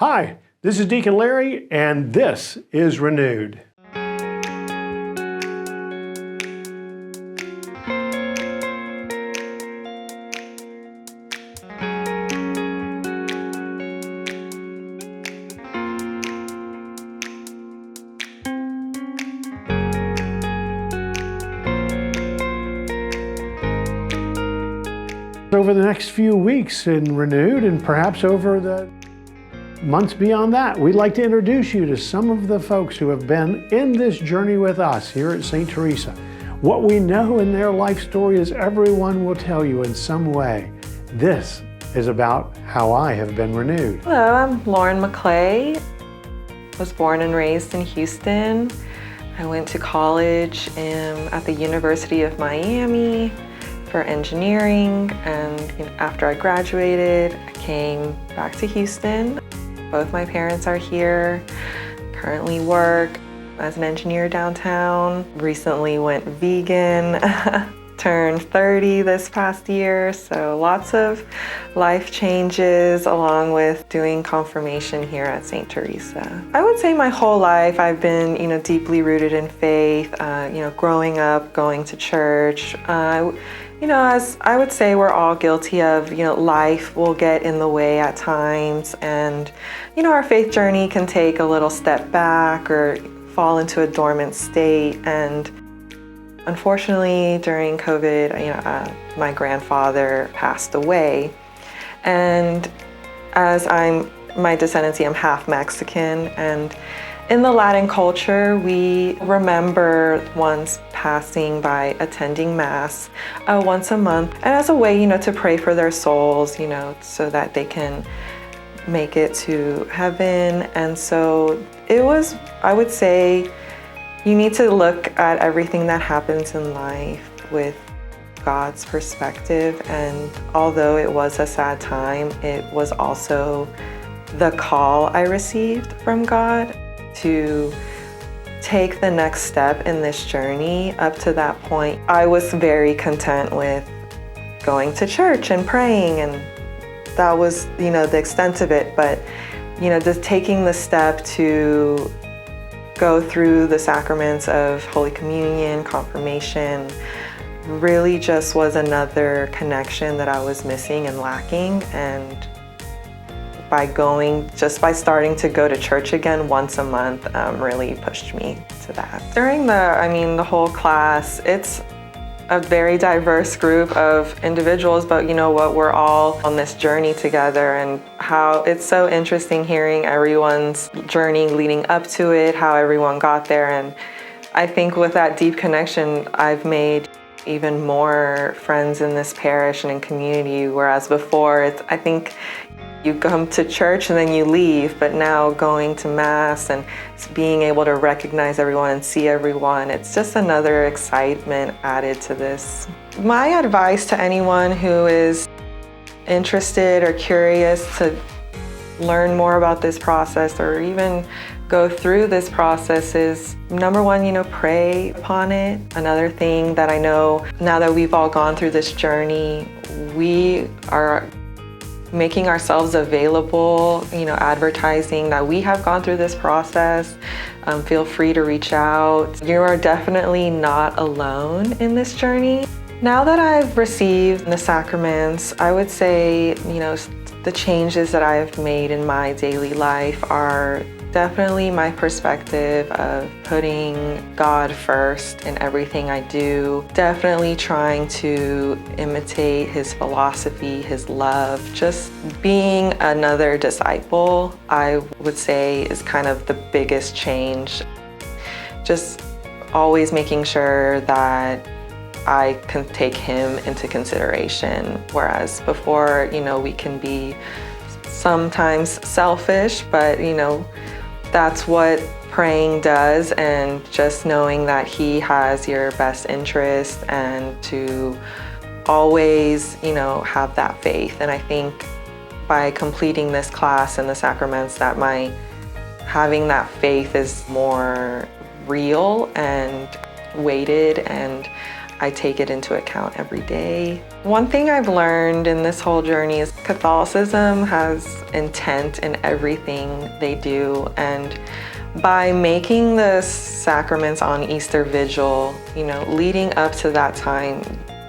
Hi, this is Deacon Larry, and this is Renewed. Over the next few weeks in Renewed, and perhaps over the months beyond that, we'd like to introduce you to some of the folks who have been in this journey with us here at St. Theresa. What we know in their life story is everyone will tell you in some way. This is about how I have been renewed. Hello, I'm Lauren MacLea. Was born and raised in Houston. I went to college at the University of Miami for engineering, and after I graduated, I came back to Houston. Both my parents are here, currently work as an engineer downtown. Recently went vegan, turned 30 this past year, so lots of life changes along with doing confirmation here at St. Theresa. I would say my whole life I've been, deeply rooted in faith, growing up, going to church. As I would say, we're all guilty of, life will get in the way at times, and, our faith journey can take a little step back or fall into a dormant state. And unfortunately, during COVID, my grandfather passed away. And as my descendancy, I'm half Mexican, and in the Latin culture, we remember one's passing by attending Mass once a month, and as a way, to pray for their souls, so that they can make it to heaven. And so it was, I would say, you need to look at everything that happens in life with God's perspective. And although it was a sad time, it was also the call I received from God to take the next step in this journey. Up to that point, I was very content with going to church and praying, and that was, the extent of it. But, just taking the step to go through the sacraments of Holy Communion, confirmation, really just was another connection that I was missing and lacking. And by starting to go to church again once a month really pushed me to that. During the whole class, it's a very diverse group of individuals, but we're all on this journey together, and how it's so interesting hearing everyone's journey leading up to it, how everyone got there. And I think with that deep connection, I've made even more friends in this parish and in community, whereas before, I think you come to church and then you leave, but now going to Mass and being able to recognize everyone and see everyone, it's just another excitement added to this. My advice to anyone who is interested or curious to learn more about this process or even go through this process is, number one, pray upon it. Another thing that I know, now that we've all gone through this journey, we are making ourselves available, advertising that we have gone through this process. Feel free to reach out. You are definitely not alone in this journey. Now that I've received the sacraments, I would say, the changes that I've made in my daily life are definitely my perspective of putting God first in everything I do. Definitely trying to imitate His philosophy, His love. Just being another disciple, I would say, is kind of the biggest change. Just always making sure that I can take Him into consideration. Whereas before, we can be sometimes selfish, but that's what praying does, and just knowing that He has your best interest, and to always, have that faith. And I think by completing this class and the sacraments, that having that faith is more real and weighted, and I take it into account every day. One thing I've learned in this whole journey is Catholicism has intent in everything they do, and by making the sacraments on Easter Vigil, leading up to that time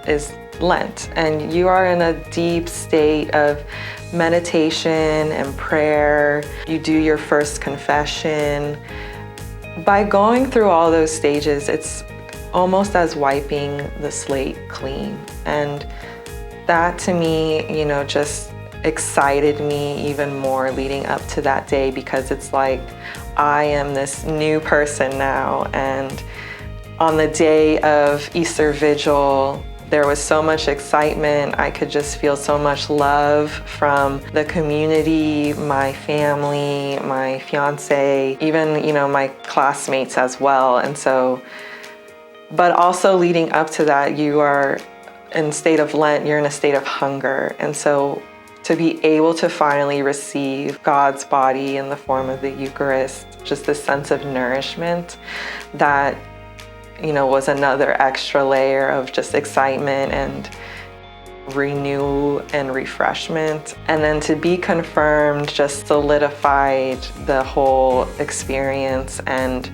is Lent, and you are in a deep state of meditation and prayer. You do your first confession. By going through all those stages, it's almost as wiping the slate clean. And that to me, just excited me even more leading up to that day, because it's like I am this new person now. And on the day of Easter Vigil, there was so much excitement. I could just feel so much love from the community, my family, my fiance, even, my classmates as well. And so, but also leading up to that, you are in state of Lent, you're in a state of hunger. And so to be able to finally receive God's body in the form of the Eucharist, just this sense of nourishment that was another extra layer of just excitement and renew and refreshment. And then to be confirmed just solidified the whole experience, and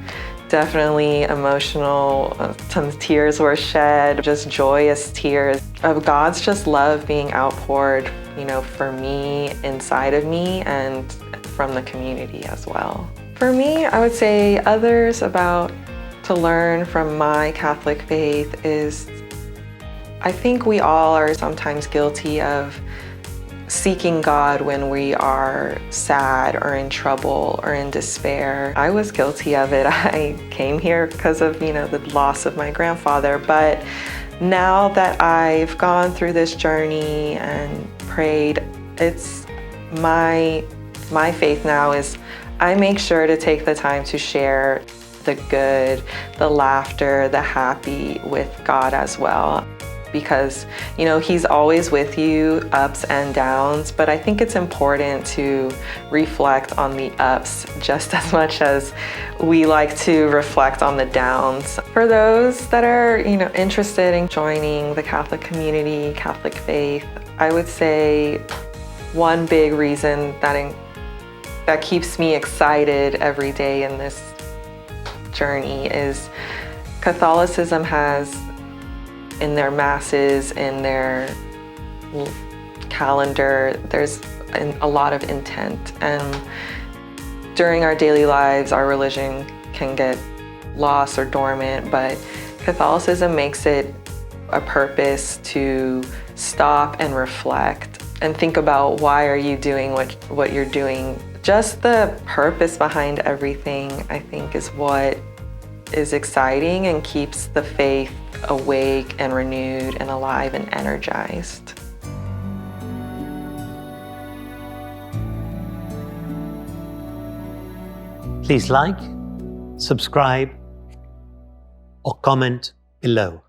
definitely emotional. Some tears were shed, just joyous tears of God's just love being outpoured, for me, inside of me, and from the community as well. For me, I would say others to learn from my Catholic faith is, I think we all are sometimes guilty of seeking God when we are sad or in trouble or in despair. I was guilty of it. I came here because of, the loss of my grandfather. But now that I've gone through this journey and prayed, it's my faith now is I make sure to take the time to share the good, the laughter, the happy with God as well. Because, He's always with you, ups and downs, but I think it's important to reflect on the ups just as much as we like to reflect on the downs. For those that are, interested in joining the Catholic community, Catholic faith, I would say one big reason that keeps me excited every day in this journey is Catholicism has in their masses, in their calendar, there's a lot of intent. And during our daily lives, our religion can get lost or dormant, but Catholicism makes it a purpose to stop and reflect and think about why are you doing what you're doing. Just the purpose behind everything, I think, is what is exciting and keeps the faith awake and renewed and alive and energized. Please like, subscribe, or comment below.